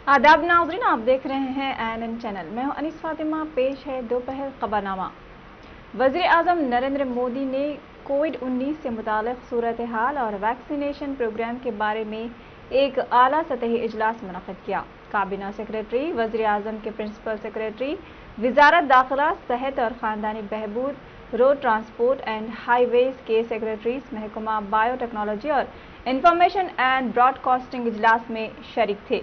आदाब नाज़रीन, आप देख रहे हैं ANN चैनल। मैं हूं अनीस फातिमा। पेश है दोपहर खबरनामा। वज़ीर आज़म नरेंद्र मोदी ने कोविड-19 से मुताल्लिक़ सूरत हाल और वैक्सीनेशन प्रोग्राम के बारे में एक आला सतही इजलास मुनक़्क़िद किया। काबीना सेक्रेटरी, वज़ीर आज़म के प्रिंसिपल सेक्रेटरी, वज़ारत दाखिला, सेहत और ख़ानदानी बहबूद, रोड ट्रांसपोर्ट एंड हाईवेज के सेक्रेटरीज, महकमा बायोटेक्नोलॉजी और इंफॉर्मेशन एंड ब्रॉडकास्टिंग इजलास में शरीक थे।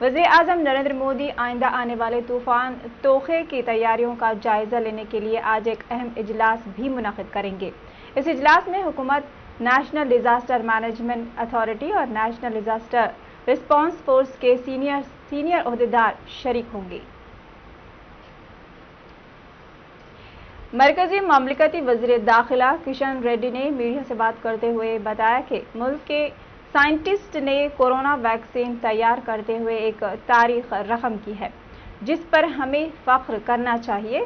वज़ीर आज़म नरेंद्र मोदी आइंदा आने वाले तूफान तोखे की तैयारियों का जायजा लेने के लिए आज एक अहम इजलास भी मुनक़्क़िद करेंगे। इस इजलास में हुकूमत, नेशनल डिजास्टर मैनेजमेंट अथॉरिटी और नेशनल डिजास्टर रिस्पांस फोर्स के सीनियर ओहदेदार शरीक होंगे। मरकजी मामलकती वज़ीर दाखिला किशन रेड्डी ने मीडिया से बात करते हुए बताया कि मुल्क के साइंटिस्ट ने कोरोना वैक्सीन तैयार करते हुए एक तारीख रकम की है, जिस पर हमें फख्र करना चाहिए।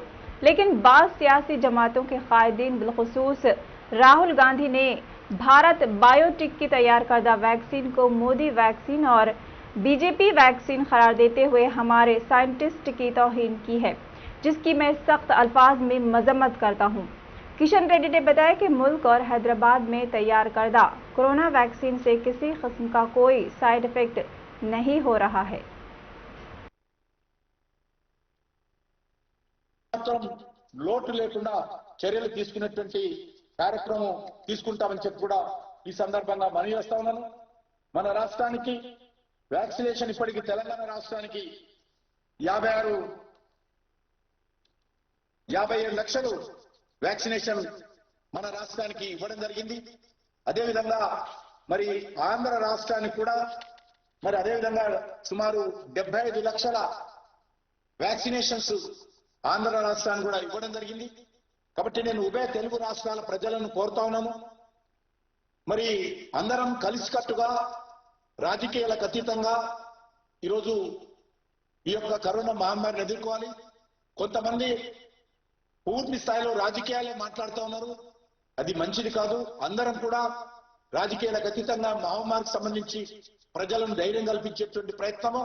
लेकिन बाज़ सियासी जमातों के कायदीन, बिलखुसूस राहुल गांधी ने भारत बायोटेक की तैयार करदा वैक्सीन को मोदी वैक्सीन और बीजेपी वैक्सीन करार देते हुए हमारे साइंटिस्ट की तौहीन की है, जिसकी मैं सख्त अल्फाज में मजम्मत करता हूँ। किशन रेड्डी ने बताया कि मुल्क और हैदराबाद में तैयार करदा कोरोना वैक्सीन से किसी किस्म का कोई साइड इफेक्ट नहीं हो रहा है। లోటు లేకుండా చర్యలు తీసుకునేటువంటి కార్యక్రమం తీసుకుంటామని చెప్పి కూడా ఈ సందర్భంగా మనవి చేస్తా ఉన్నాను। మన రాష్ట్రానికి వ్యాక్సినేషన్ ఇప్పటికి తెలంగాణ రాష్ట్రానికి 57 లక్షలు వ్యాక్సినేషన్ మన రాష్ట్రానికి ఇవ్వడం జరిగింది। అదే విధంగా మరి ఆంధ్ర రాష్ట్రానికి కూడా మరి అదే విధంగా సుమారు 75 లక్షల వ్యాక్సినేషన్స్ ఆంధ్ర రాష్ట్రానికి కూడా ఇవ్వడం జరిగింది। కాబట్టి నేను ఉభయ తెలుగు రాష్ట్రాల ప్రజలను కోరుతా ఉన్నాను, మరి అందరం కలిసికట్టుగా రాజకీయాలకు అతీతంగా ఈరోజు ఈ యొక్క కరోనా మహమ్మారిని ఎదుర్కోవాలి। కొంతమంది పూర్తి స్థాయిలో రాజకీయాలే మాట్లాడుతూ ఉన్నారు, అది మంచిది కాదు। అందరం కూడా రాజకీయాలకు అతీతంగా మహమ్మారికి సంబంధించి ప్రజలను ధైర్యం కల్పించేటువంటి ప్రయత్నము,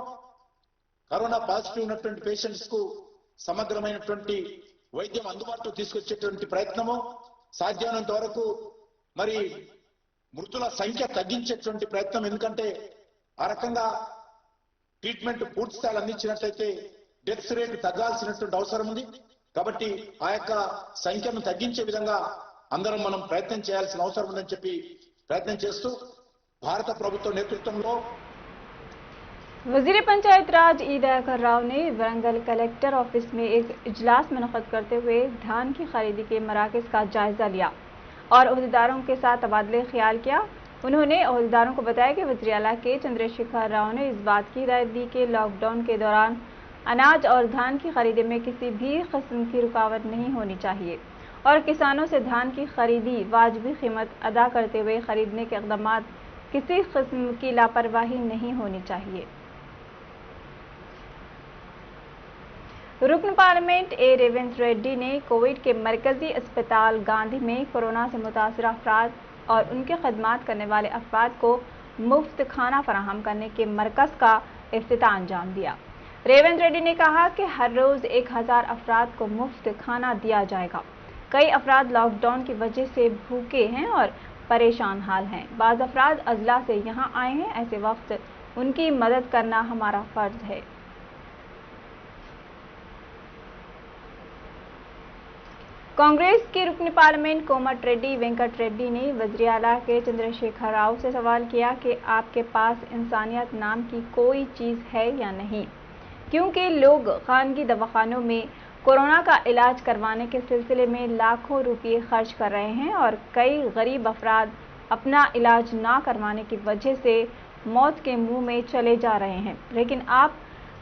కరోనా పాజిటివ్ ఉన్నటువంటి పేషెంట్స్ కు సమగ్రమైనటువంటి వైద్యం అందుబాటులో తీసుకొచ్చేటువంటి ప్రయత్నము, సాధ్యమైనంత వరకు మరి మృతుల సంఖ్య తగ్గించేటువంటి ప్రయత్నం। ఎందుకంటే ఆ రకంగా ట్రీట్మెంట్ పూర్తి స్థాయిలో అందించినట్లయితే డెత్ రేట్ తగ్గాల్సినటువంటి అవసరం ఉంది। కాబట్టి ఆ యొక్క సంఖ్యను తగ్గించే విధంగా అందరం మనం ప్రయత్నం చేయాల్సిన అవసరం ఉందని చెప్పి ప్రయత్నం చేస్తూ భారత ప్రభుత్వ నేతృత్వంలో वज़ीर पंचायत राज ई दयाकर राव ने वरंगल कलेक्टर ऑफिस में एक इजलास मुनक़्क़िद करते हुए धान की खरीदी के मराकज़ का जायजा लिया और ओहदेदारों के साथ तबादले ख्याल किया। उन्होंने ओहदेदारों को बताया कि वज़ीर आला के चंद्रशेखर राव ने इस बात की हिदायत दी कि लॉकडाउन के दौरान अनाज और धान की खरीदी में किसी भी किस्म की रुकावट नहीं होनी चाहिए और किसानों से धान की खरीदी वाजिबी कीमत अदा करते हुए खरीदने के इक़दाम किसी किस्म की लापरवाही नहीं होनी चाहिए। रुकन पार्लियामेंट ए रेवंत रेड्डी ने कोविड के मरकजी अस्पताल गांधी में कोरोना से मुतासर अफराद और उनके खदमात करने वाले अफराद को मुफ्त खाना फराहम करने के मरकज़ का इफ्तिताह अंजाम दिया। रेवंत रेड्डी ने कहा कि हर रोज़ 1000 अफराद को मुफ्त खाना दिया जाएगा। कई अफराद लॉकडाउन की वजह से भूखे हैं और परेशान हाल हैं। बाज़ अफराद अजला से यहाँ आए हैं, ऐसे वक्त उनकी मदद करना हमारा फ़र्ज है। कांग्रेस के रुकन पार्लियामेंट कोमट रेड्डी वेंकट रेड्डी ने वज़ीर आला के चंद्रशेखर राव से सवाल किया कि आपके पास इंसानियत नाम की कोई चीज़ है या नहीं, क्योंकि लोग खानगी दवाखानों में कोरोना का इलाज करवाने के सिलसिले में लाखों रुपये खर्च कर रहे हैं और कई गरीब अफराद अपना इलाज ना करवाने की वजह से मौत के मुंह में चले जा रहे हैं। लेकिन आप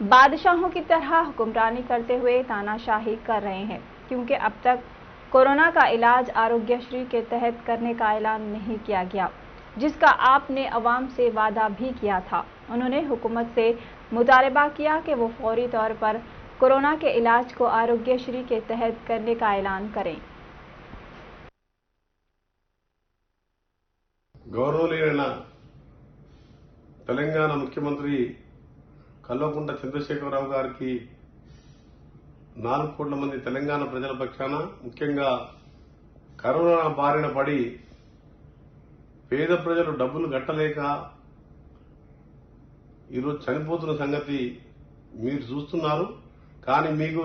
बादशाहों की तरह हुक्मरानी करते हुए तानाशाही कर रहे हैं, क्योंकि अब तक कोरोना का इलाज आरोग्यश्री के तहत करने का ऐलान नहीं किया गया, जिसका आपने अवाम से वादा भी किया था। उन्होंने हुकूमत से मुतालबा किया कि वो फौरी तौर पर कोरोना के इलाज को आरोग्यश्री के तहत करने का ऐलान करें। गौरवनीय तेलंगाणा मुख्यमंत्री కల్వకుంట్ల చంద్రశేఖరరావు గారికి 4 కోట్ల మంది తెలంగాణ ప్రజల పక్షాన ముఖ్యంగా కరోనా బారిన పడి పేద ప్రజలు డబ్బులు కట్టలేక ఈరోజు చనిపోతున్న సంగతి మీరు చూస్తున్నారు. కానీ మీకు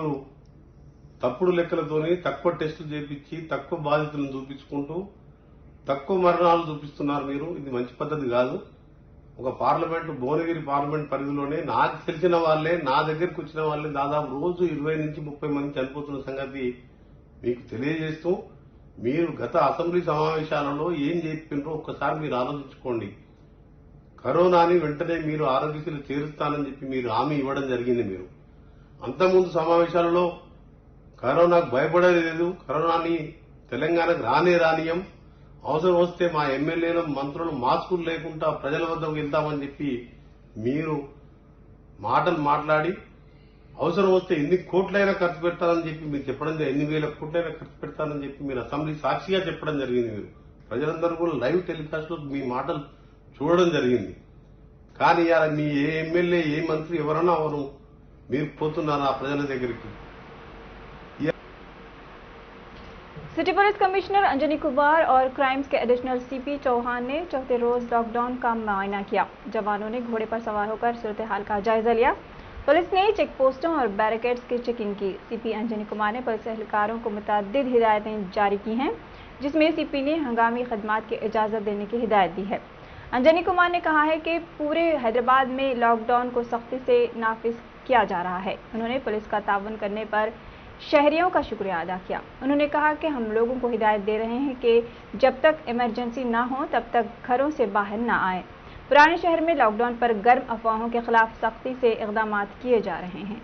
తప్పుడు లెక్కలతోని తక్కువ టెస్టులు చేపించి తక్కువ బాధితులను చూపించుకుంటూ తక్కువ మరణాలు చూపిస్తున్నారు మీరు. ఇది మంచి పద్ధతి కాదు. ఒక పార్లమెంటు భువనగిరి పార్లమెంట్ పరిధిలోనే నాకు తెలిసిన వాళ్లే నా దగ్గరికి వచ్చిన వాళ్లే దాదాపు రోజు 20 నుంచి 30 మంది చనిపోతున్న సంగతి మీకు తెలియజేస్తూ మీరు గత అసెంబ్లీ సమావేశాలలో ఏం చెప్పినరో ఒక్కసారి మీరు ఆలోచించుకోండి. కరోనాని వెంటనే మీరు ఆరోగ్యశ్రీ చేరుస్తానని చెప్పి మీరు హామీ ఇవ్వడం జరిగింది. మీరు అంతకుముందు సమావేశాలలో కరోనాకు భయపడలేదు, కరోనాని తెలంగాణకు రానియం, అవసరం వస్తే మా ఎమ్మెల్యేలు మంత్రులు మాస్కులు లేకుండా ప్రజల వద్దకు వెళ్తామని చెప్పి మీరు మాటలు మాట్లాడి అవసరం వస్తే ఎన్ని కోట్లైనా ఖర్చు పెడతానని చెప్పి మీరు చెప్పడం, 8,000 కోట్లైనా ఖర్చు పెడతానని చెప్పి మీరు అసెంబ్లీ సాక్షిగా చెప్పడం జరిగింది. మీరు ప్రజలందరూ కూడా లైవ్ టెలికాస్ట్ లో మీ మాటలు చూడడం జరిగింది. కానీ ఇలా మీ ఏ ఎమ్మెల్యే ఏ మంత్రి ఎవరన్నా అవరు మీరు పోతున్నారు ఆ ప్రజల దగ్గరికి. City police commissioner Anjani Kumar और क्राइम्स के एडिशनल सीपी चौहान ने चौथे रोज लॉकडाउन का मुआयना किया। जवानों ने घोड़े पर सवार होकर सूरत हाल का जायजा लिया। पुलिस ने चेक पोस्टों और बैरिकेड्स की चेकिंग की। सीपी अंजनी कुमार ने पुलिस एहलकारों को मुतअद्दिद हिदायतें जारी की हैं, जिसमें सीपी ने हंगामी खदमात की इजाजत देने की हिदायत दी है। अंजनी कुमार ने कहा है कि पूरे हैदराबाद में लॉकडाउन को सख्ती से नाफिज किया जा रहा है। उन्होंने पुलिस का ताउन करने पर शहरियों का शुक्रिया अदा किया। उन्होंने कहा कि हम लोगों को हिदायत दे रहे हैं कि जब तक इमरजेंसी ना हो तब तक घरों से बाहर ना आए। पुराने शहर में लॉकडाउन पर गर्म अफवाहों के खिलाफ सख्ती से इक़दामात किए जा रहे हैं।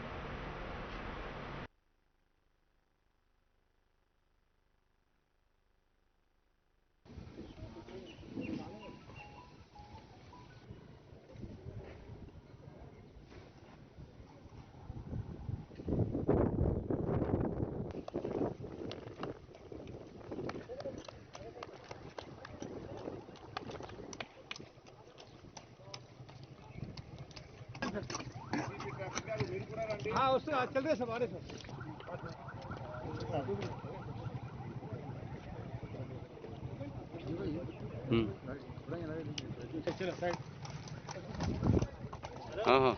हाँ उससे चल रहे सब आ रहे सब हाँ हाँ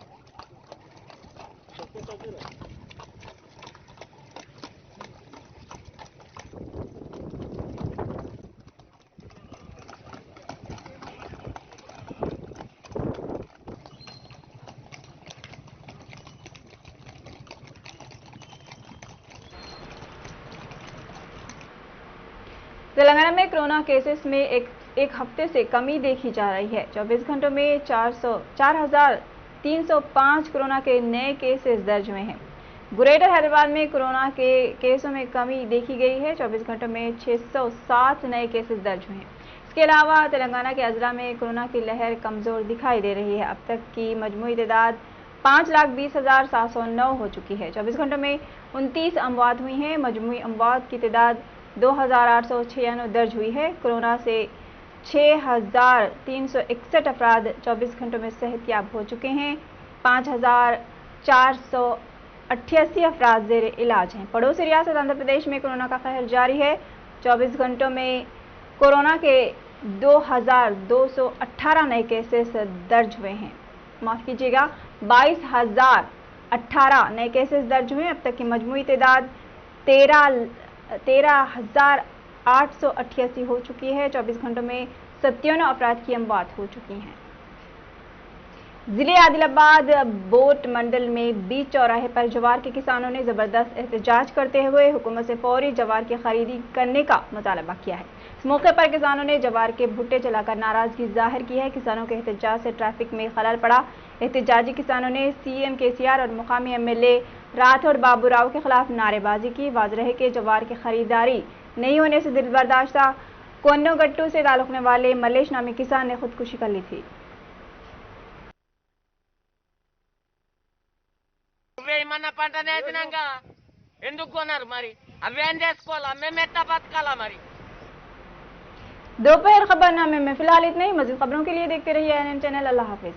तेलंगाना में कोरोना केसेस में एक हफ्ते से कमी देखी जा रही है। 24 घंटों में 4,305 कोरोना के नए केसेस दर्ज हुए हैं। ग्रेटर हैदराबाद में कोरोना के केसों में कमी देखी गई है। 24 घंटों में 607 नए केसेस दर्ज हुए हैं। इसके अलावा तेलंगाना के अजला में कोरोना की लहर कमजोर दिखाई दे रही है। अब तक की मजमूई तादाद 5,20,709 हो चुकी है। 24 घंटों में 29 अमवात हुई हैं। मजमूई अमवात की तादाद 2,896 दर्ज हुई है। कोरोना से 6,361 अफराद 24 घंटों में सेहतयाब हो चुके हैं। 5,488 अफराद जेर इलाज हैं। पड़ोसी रियासत आंध्र प्रदेश में कोरोना का कहर जारी है। 24 घंटों में कोरोना के 2,218 नए केसेस दर्ज हुए हैं। माफ कीजिएगा, 22,018 नए केसेस दर्ज हुए। अब तक की मजमूई तादाद 13,888 हो चुकी है। 24 घंटों में 57 अफराद की अमवात हो चुकी हैं। जिले आदिलाबाद बोट मंडल में बीच चौराहे पर जवार के किसानों ने जबरदस्त एहतजाज करते हुए हुकूमत से फौरी जवार की खरीदी करने का मुतालबा किया है। इस मौके पर किसानों ने जवार के भुट्टे जलाकर नाराजगी जाहिर की है। किसानों के एहतजाज से ट्रैफिक में खलल पड़ा। एहतजाजी किसानों ने सीएम केसीआर और मुकामी एमएलए राठौड़ बाबू राव के खिलाफ नारेबाजी की। वाज़ेह है कि जवार की खरीदारी नहीं होने से दिल बर्दाश्ता कोन्नोगट्टू से ताल्लुक़ वाले मलेश नामी किसान ने खुदकुशी कर ली थी। ఏమన్నా పంటనే వేసినాక ఎందుకు కొన్నారు మరి? అవేం చేసుకోవాలా? మేము ఎట్లా బతకాలా మరి? दोपहर खबरनामे में फिलहाल इतना ही। मज़ीद खबरों के लिए देखते रहिए एएनएन चैनल। अल्लाह हाफिज।